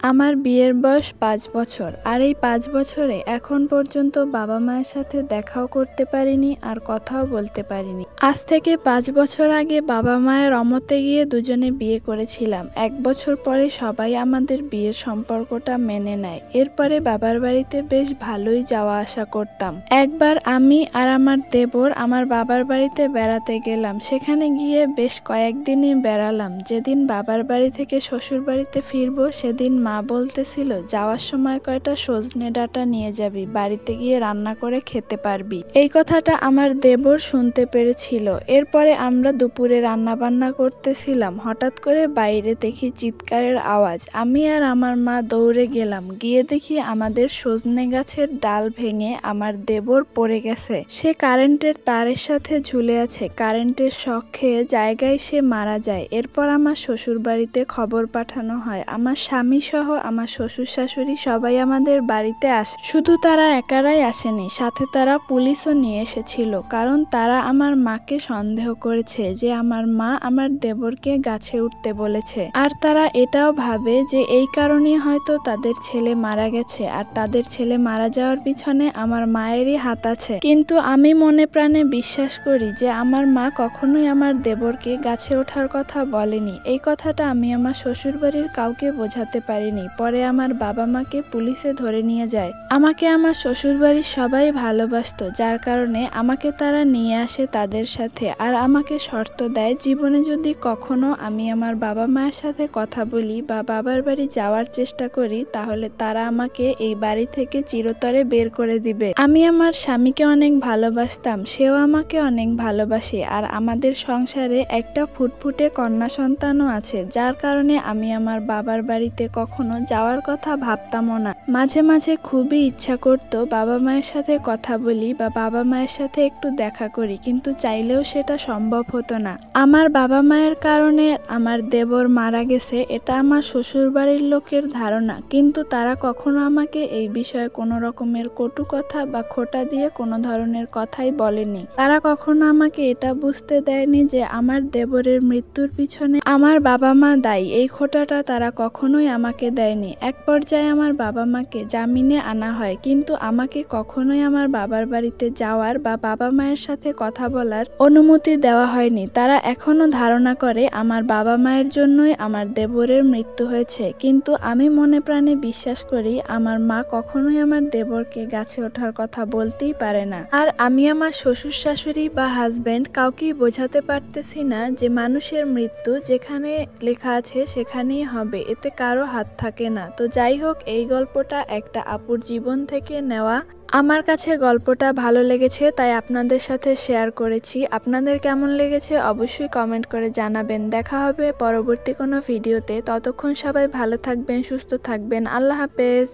আমার বিয়ের বয়স ৫ বছর। আর এই ৫ বছরে এখন পর্যন্ত বাবা মায়ের সাথে দেখাও করতে পারিনি আর কথাও বলতে পারিনি। আজ থেকে ৫ বছর আগে বাবা মায়ের অমতে গিয়ে দুজনে বিয়ে করেছিলাম। ১ বছর পরে সবাই আমাদের বিয়ের সম্পর্কটা মেনে নেয়। এরপরে বাবার বাড়িতে বেশ ভালোই যাওয়া আসা করতাম। একবার আমি আর আমার দেবর আমার বাবার বাড়িতে বেড়াতে গেলাম। সেখানে গিয়ে বেশ কয়েকদিনই বেড়ালাম। যেদিন বাবার বাড়ি থেকে শ্বশুর বাড়িতে ফিরবো সেদিন মা বলতেছিল, যাওয়ার সময় কয়টা সজনে ডাঁটা নিয়ে যাবি, বাড়িতে গিয়ে রান্না করে খেতে পারবি। এই কথাটা আমার দেবর শুনতে পেরেছিল। এরপরে আমরা দুপুরে রান্না বান্না করতেছিলাম। হঠাৎ করে বাইরে দেখি চিৎকারের আওয়াজ। আমি আর আমার মা দৌড়ে গেলাম। গিয়ে দেখি আমাদের সজনে গাছের ডাল ভেঙে আমার দেবর পড়ে গেছে। সে কারেন্টের তারের সাথে ঝুলে আছে। কারেন্টের শক খেয়ে জায়গায় সে মারা যায়। এরপর আমার শ্বশুর বাড়িতে খবর পাঠানো হয়। আমার স্বামী সহ আমার শ্বশুর শাশুড়ি সবাই আমাদের বাড়িতে আসে। শুধু তারা একারাই আসেনি, সাথে তারা পুলিশও নিয়ে এসেছিল। কারণ তারা আমার মাকে সন্দেহ করেছে যে আমার মা আমার দেবরকে গাছে উঠতে বলেছে। আর তারা এটাও ভাবে যে এই কারণেই হয়তো তাদের ছেলে মারা গেছে আর তাদের ছেলে মারা যাওয়ার পিছনে আমার মায়েরই হাত আছে। কিন্তু আমি মনে প্রাণে বিশ্বাস করি যে আমার মা কখনোই আমার দেবরকে গাছে ওঠার কথা বলেনি। এই কথাটা আমি আমার শ্বশুর বাড়ির কাউকে বোঝাতে পারিনি। পরে আমার বাবা মাকে পুলিশে ধরে নিয়ে যায়। আমাকে আমার শ্বশুর বাড়ির সবাই ভালোবাসতো, যার কারণে আমাকে তারা নিয়ে আসে তাদের সাথে। আর আমাকে শর্ত দেয়, জীবনে যদি কখনো আমি আমার বাবা মায়ের সাথে কথা বলি বা বাবার বাড়ি যাওয়ার চেষ্টা করি তাহলে তারা আমাকে এই বাড়ি থেকে চিরতরে বের করে দিবে। আমি আমার স্বামীকে অনেক ভালোবাসতাম, সেও আমাকে অনেক ভালোবাসে। আর আমাদের সংসারে একটা ফুটফুটে কন্যা সন্তানও আছে, যার কারণে আমি আমার বাবার বাড়িতে কখনো যাওয়ার কথা ভাবতামও না। মাঝে মাঝে খুবই ইচ্ছা করতো বাবা মায়ের সাথে কথা বলি বা বাবা মায়ের সাথে একটু দেখা করি, কিন্তু চাইলেও সেটা সম্ভব হতো না। আমার বাবা মায়ের কারণে আমার দেবর মারা গেছে এটা আমার শ্বশুর বাড়ির লোকের ধারণা, কিন্তু তারা কখনো আমাকে এই বিষয়ে কোনো রকমের কটু কথা বা খোঁটা দিয়ে কোনো ধরনের কথাই বলেনি। তারা কখনো আমাকে এটা বুঝতে দেয়নি যে আমার দেবরের মৃত্যুর পিছনে আমার বাবা মা দায়ী। এই খোঁটাটা তারা কখনোই আমাকে দেয়নি। এক পর্যায়ে আমার বাবা মাকে জামিনে আনা হয়, কিন্তু আমাকে কখনোই আমার বাবার বাড়িতে যাওয়ার বা বাবা মায়ের সাথে কথা বলার অনুমতি দেওয়া হয়নি। তারা এখনো ধারণা করে আমার বাবা মায়ের জন্যই আমার দেবরের মৃত্যু হয়েছে, কিন্তু আমি মনে প্রাণে বিশ্বাস করি আমার মা কখনোই আমার দেবরকে গাছে ওঠার কথা বলতেই পারে না। আর আমি আমার শ্বশুর শাশুড়ি বা হাজবেন্ড কাউকেই বোঝাতে পারতেছি না যে মানুষের মৃত্যু যেখানে লেখা আছে সেখানেই হবে, এতে কারো হাত থাকে না। তো যাই হোক, এই গল্পটা একটা আপুর জীবন থেকে নেওয়া। আমার কাছে গল্পটা ভালো লেগেছে তাই আপনাদের সাথে শেয়ার করেছি। আপনাদের কেমন লেগেছে অবশ্যই কমেন্ট করে জানাবেন। দেখা হবে পরবর্তী কোনো ভিডিওতে। ততক্ষণ সবাই ভালো থাকবেন, সুস্থ থাকবেন। আল্লাহ হাফেজ।